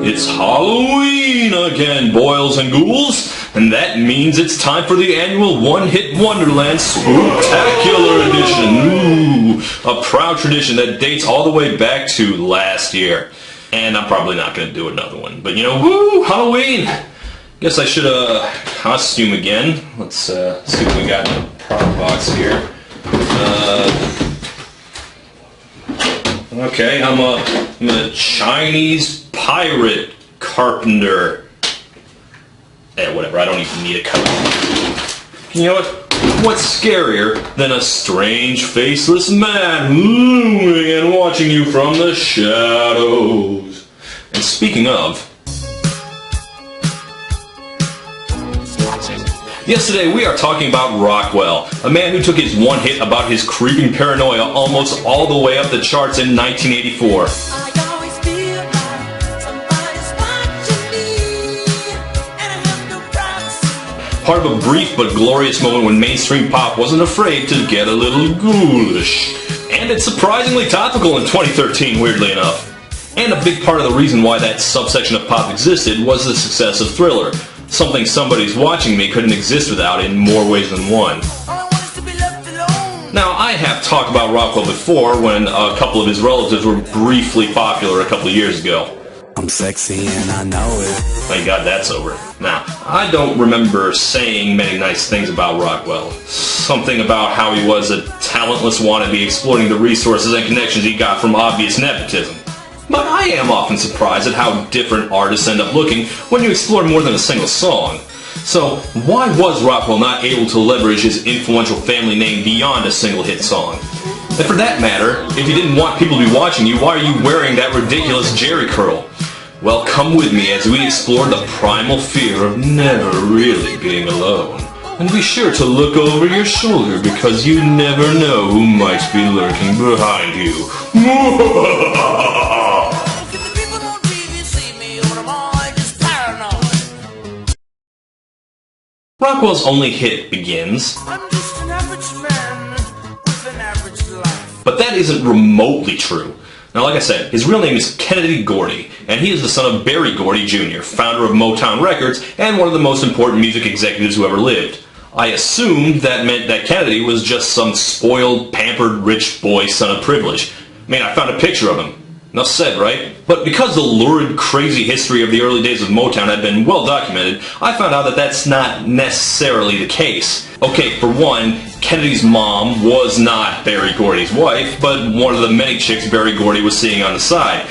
It's Halloween again, boils and ghouls, and that means it's time for the annual One Hit Wonderland Spooktacular Edition. Ooh, a proud tradition that dates all the way back to last year. And I'm probably not going to do another one, but you know, woo, Halloween! Guess I should costume again. Let's see what we got in the product box here. Okay, I'm a Chinese pirate carpenter. Whatever, I don't even need a coat. You know what? What's scarier than a strange, faceless man looming and watching you from the shadows? And speaking of, yesterday we are talking about Rockwell, a man who took his one hit about his creeping paranoia almost all the way up the charts in 1984. Part of a brief but glorious moment when mainstream pop wasn't afraid to get a little ghoulish. And it's surprisingly topical in 2013, weirdly enough. And a big part of the reason why that subsection of pop existed was the success of Thriller. Something Somebody's Watching Me couldn't exist without in more ways than one. Now, I have talked about Rockwell before when a couple of his relatives were briefly popular a couple of years ago. I'm sexy and I know it. Thank God that's over. Now, I don't remember saying many nice things about Rockwell. Something about how he was a talentless wannabe exploiting the resources and connections he got from obvious nepotism. But I am often surprised at how different artists end up looking when you explore more than a single song. So, why was Rockwell not able to leverage his influential family name beyond a single hit song? And for that matter, if you didn't want people to be watching you, why are you wearing that ridiculous jerry curl? Well, come with me as we explore the primal fear of never really being alone. And be sure to look over your shoulder because you never know who might be lurking behind you. Rockwell's only hit begins, I'm just an average man with an average life. But that isn't remotely true. Now, like I said, his real name is Kennedy Gordy, and he is the son of Berry Gordy Jr., founder of Motown Records and one of the most important music executives who ever lived. I assumed that meant that Kennedy was just some spoiled, pampered, rich boy son of privilege. I mean, I found a picture of him. Enough said, right? But because the lurid, crazy history of the early days of Motown had been well documented, I found out that that's not necessarily the case. Okay, for one, Kennedy's mom was not Berry Gordy's wife, but one of the many chicks Berry Gordy was seeing on the side.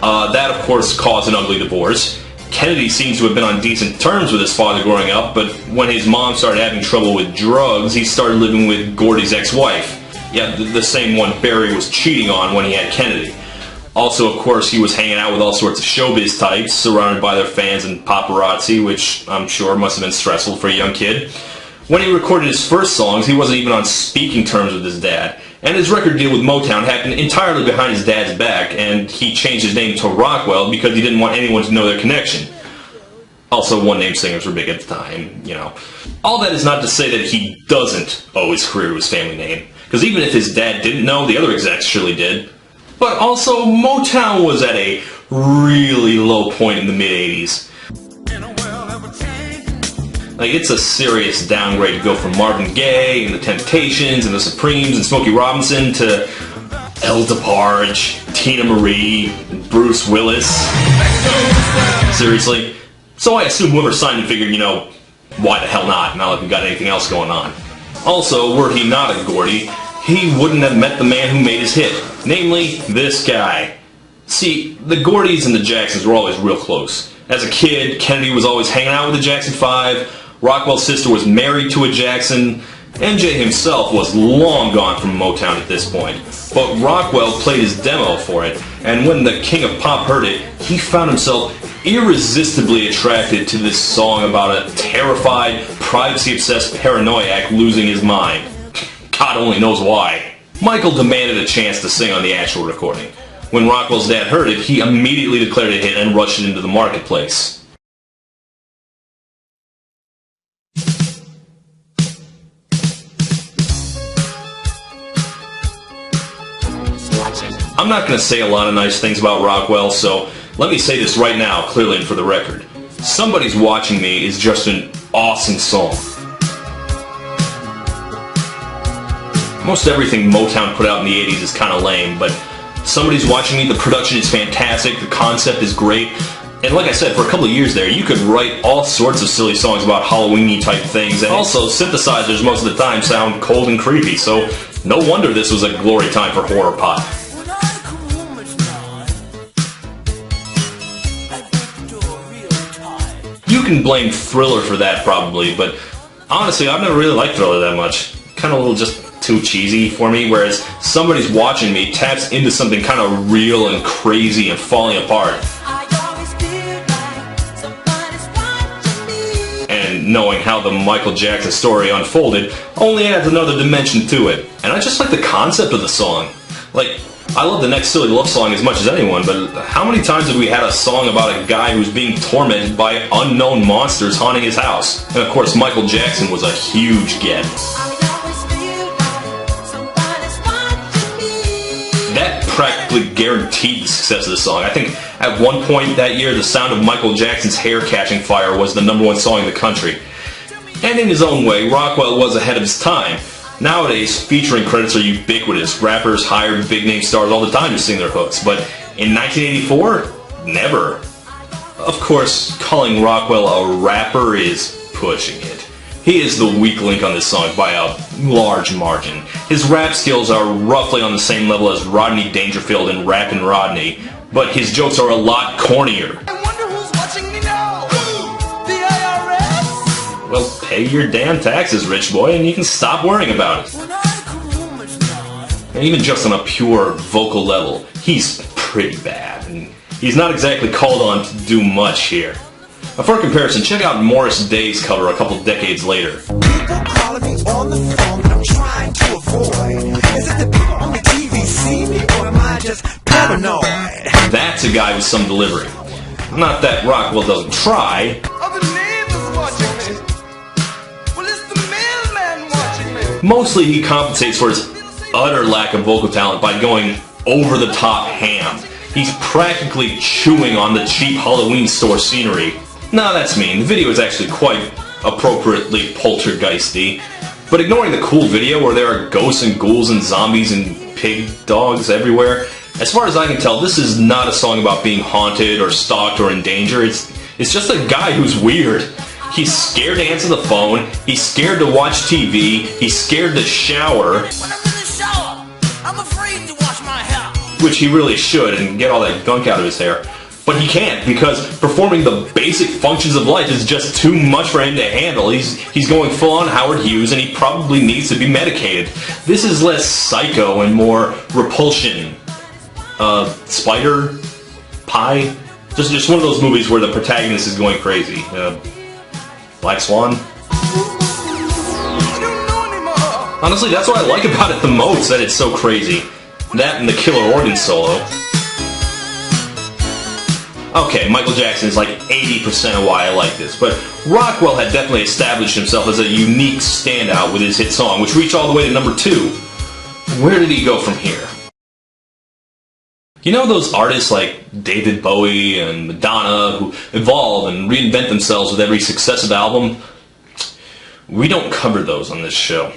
That, of course, caused an ugly divorce. Kennedy seems to have been on decent terms with his father growing up, but when his mom started having trouble with drugs, he started living with Gordy's ex-wife. Yeah, the same one Berry was cheating on when he had Kennedy. Also, of course, he was hanging out with all sorts of showbiz types, surrounded by their fans and paparazzi, which I'm sure must have been stressful for a young kid. When he recorded his first songs, he wasn't even on speaking terms with his dad, and his record deal with Motown happened entirely behind his dad's back, and he changed his name to Rockwell because he didn't want anyone to know their connection. Also, one-name singers were big at the time, you know. All that is not to say that he doesn't owe his career to his family name, because even if his dad didn't know, the other execs surely did. But also, Motown was at a really low point in the mid-'80s. Like, it's a serious downgrade to go from Marvin Gaye and the Temptations and the Supremes and Smokey Robinson to El DeBarge, Tina Marie, and Bruce Willis. Seriously? So I assume whoever signed him figured, you know, why the hell not? Not like we got anything else going on. Also, were he not a Gordy, he wouldn't have met the man who made his hit. Namely, this guy. See, the Gordys and the Jacksons were always real close. As a kid, Kennedy was always hanging out with the Jackson 5, Rockwell's sister was married to a Jackson, MJ himself was long gone from Motown at this point. But Rockwell played his demo for it, and when the king of pop heard it, he found himself irresistibly attracted to this song about a terrified, privacy-obsessed paranoiac losing his mind. God only knows why. Michael demanded a chance to sing on the actual recording. When Rockwell's dad heard it, he immediately declared it a hit and rushed it into the marketplace. I'm not going to say a lot of nice things about Rockwell, so Let me say this right now, clearly and for the record. Somebody's Watching Me is just an awesome song. Most everything Motown put out in the 80s is kind of lame, but Somebody's Watching Me, the production is fantastic, the concept is great, and like I said, for a couple of years there, you could write all sorts of silly songs about Halloween-y type things, and also synthesizers most of the time sound cold and creepy, so no wonder this was a glory time for horror pop. You can blame Thriller for that probably, but honestly, I've never really liked Thriller that much. Kind of a little just too cheesy for me, whereas Somebody's Watching Me taps into something kind of real and crazy and falling apart. And knowing how the Michael Jackson story unfolded only adds another dimension to it. And I just like the concept of the song. Like, I love the Next Silly Love Song as much as anyone, but how many times have we had a song about a guy who's being tormented by unknown monsters haunting his house? And of course, Michael Jackson was a huge get. That practically guaranteed the success of the song. I think at one point that year, the sound of Michael Jackson's hair catching fire was the #1 song in the country. And in his own way, Rockwell was ahead of his time. Nowadays, featuring credits are ubiquitous. Rappers hired big-name stars all the time to sing their hooks. But in 1984, never. Of course, calling Rockwell a rapper is pushing it. He is the weak link on this song by a large margin. His rap skills are roughly on the same level as Rodney Dangerfield in Rappin' Rodney, but his jokes are a lot cornier. I wonder who's watching me now? The IRS? Well, pay your damn taxes, rich boy, and you can stop worrying about it. And even just on a pure vocal level, he's pretty bad, and he's not exactly called on to do much here. Now, for comparison, check out Morris Day's cover a couple decades later. People calling me on the phone that I'm trying to avoid. Is it the people on the TV see me, or am I just paranoid? That's a guy with some delivery. Not that Rockwell doesn't try. Other neighbors watching me. Well, it's the mailman watching me. Mostly he compensates for his utter lack of vocal talent by going over-the-top ham. He's practically chewing on the cheap Halloween store scenery. Nah, that's mean. The video is actually quite appropriately poltergeisty. But ignoring the cool video where there are ghosts and ghouls and zombies and pig dogs everywhere, as far as I can tell, this is not a song about being haunted or stalked or in danger. It's just a guy who's weird. He's scared to answer the phone, he's scared to watch TV, he's scared to shower. When I'm in the shower, I'm afraid to wash my hair. Which he really should and get all that gunk out of his hair. But he can't, because performing the basic functions of life is just too much for him to handle. He's going full-on Howard Hughes, and he probably needs to be medicated. This is less Psycho and more Repulsion. Spider? Pie? Just one of those movies where the protagonist is going crazy. Black Swan? I don't know anymore. Honestly, that's what I like about it the most, that it's so crazy. That and the killer organ solo. Okay, Michael Jackson is like 80% of why I like this, but Rockwell had definitely established himself as a unique standout with his hit song, which reached all the way to #2. Where did he go from here? You know those artists like David Bowie and Madonna who evolve and reinvent themselves with every successive album? We don't cover those on this show.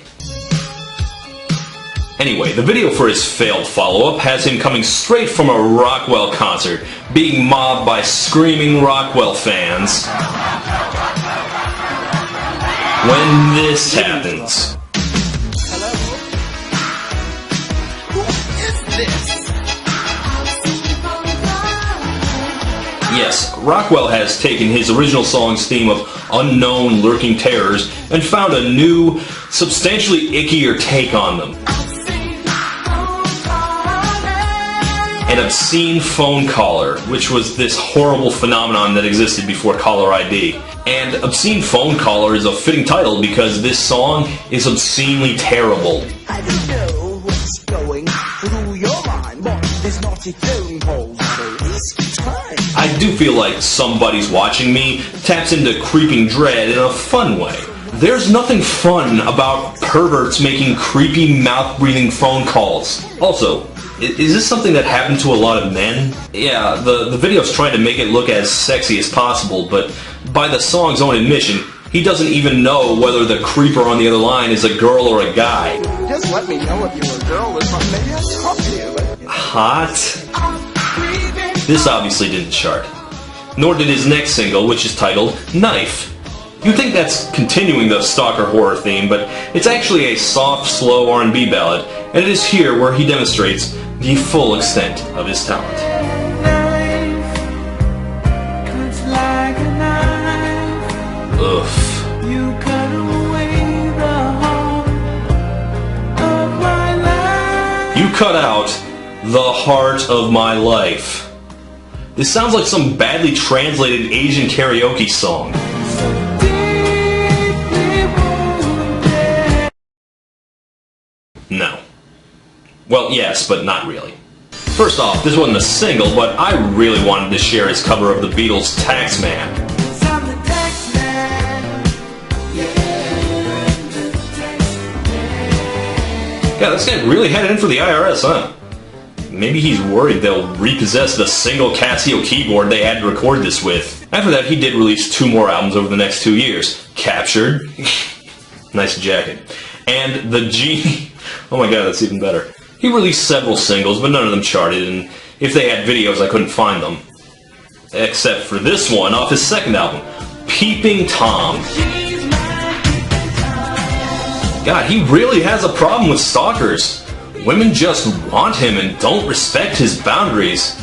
Anyway, the video for his failed follow-up has him coming straight from a Rockwell concert, being mobbed by screaming Rockwell fans. When this happens. Hello? Who is this? Yes, Rockwell has taken his original song's theme of unknown lurking terrors and found a new, substantially ickier take on them. An obscene phone caller, which was this horrible phenomenon that existed before caller ID. And Obscene Phone Caller is a fitting title because this song is obscenely terrible. I don't know what's going through your mind, but this naughty phone calls always keeps trying. I do feel like Somebody's Watching Me taps into creeping dread in a fun way. There's nothing fun about perverts making creepy mouth-breathing phone calls. Also, Is this something that happened to a lot of men? Yeah, the video's trying to make it look as sexy as possible, but by the song's own admission, he doesn't even know whether the creeper on the other line is a girl or a guy. Just let me know if you're a girl or something. Maybe I'll talk to you. Hot? This obviously didn't chart. Nor did his next single, which is titled Knife. You'd think that's continuing the stalker horror theme, but it's actually a soft, slow R&B ballad, and it is here where he demonstrates the full extent of his talent. Oof. You cut out the heart of my life. This sounds like some badly translated Asian karaoke song. No. Well, yes, but not really. First off, this wasn't a single, but I really wanted to share his cover of the Beatles' Taxman. Yeah, this guy really had it in for the IRS, huh? Maybe he's worried they'll repossess the single Casio keyboard they had to record this with. After that, he did release 2 more albums over the next 2 years. Captured. Nice jacket. And the Genie. Oh my god, that's even better. He released several singles, but none of them charted, and if they had videos, I couldn't find them. Except for this one off his second album, Peeping Tom. God, he really has a problem with stalkers. Women just want him and don't respect his boundaries.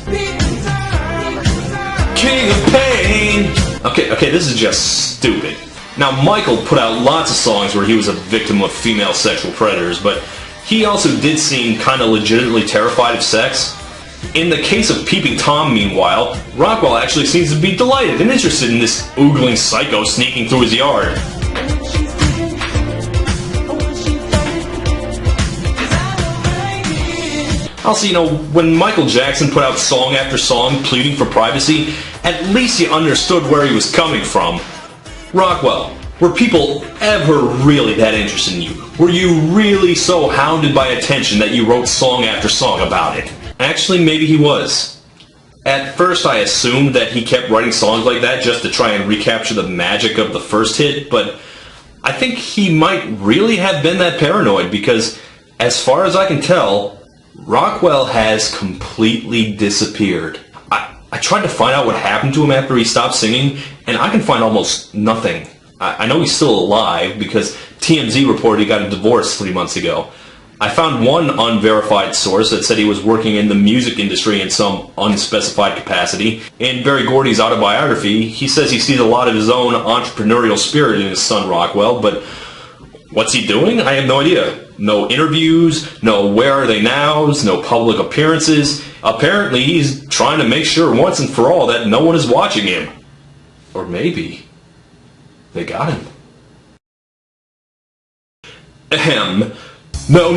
King of Pain! Okay, this is just stupid. Now, Michael put out lots of songs where he was a victim of female sexual predators, but he also did seem kind of legitimately terrified of sex. In the case of Peeping Tom, meanwhile, Rockwell actually seems to be delighted and interested in this oogling psycho sneaking through his yard. Also, you know, when Michael Jackson put out song after song pleading for privacy, at least you understood where he was coming from. Rockwell, were people ever really that interested in you? Were you really so hounded by attention that you wrote song after song about it? Actually, maybe he was. At first, I assumed that he kept writing songs like that just to try and recapture the magic of the first hit, but I think he might really have been that paranoid because, as far as I can tell, Rockwell has completely disappeared. I tried to find out what happened to him after he stopped singing, and I can find almost nothing. I know he's still alive because TMZ reported he got a divorce 3 months ago. I found one unverified source that said he was working in the music industry in some unspecified capacity. In Berry Gordy's autobiography, he says he sees a lot of his own entrepreneurial spirit in his son Rockwell, but what's he doing? I have no idea. No interviews, no where are they nows, no public appearances. Apparently he's trying to make sure once and for all that no one is watching him. Or maybe they got him. Ahem. No.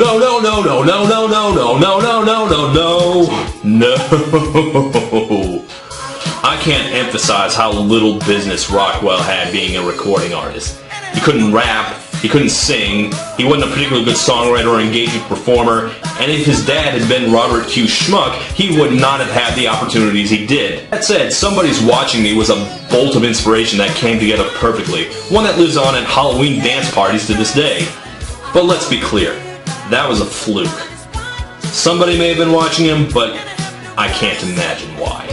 I can't emphasize how little business Rockwell had being a recording artist. He couldn't rap, he couldn't sing, he wasn't a particularly good songwriter or engaging performer, and if his dad had been Robert Q. Schmuck, he would not have had the opportunities he did. That said, Somebody's Watching Me was a bolt of inspiration that came together perfectly, one that lives on at Halloween dance parties to this day. But let's be clear, that was a fluke. Somebody may have been watching him, but I can't imagine why.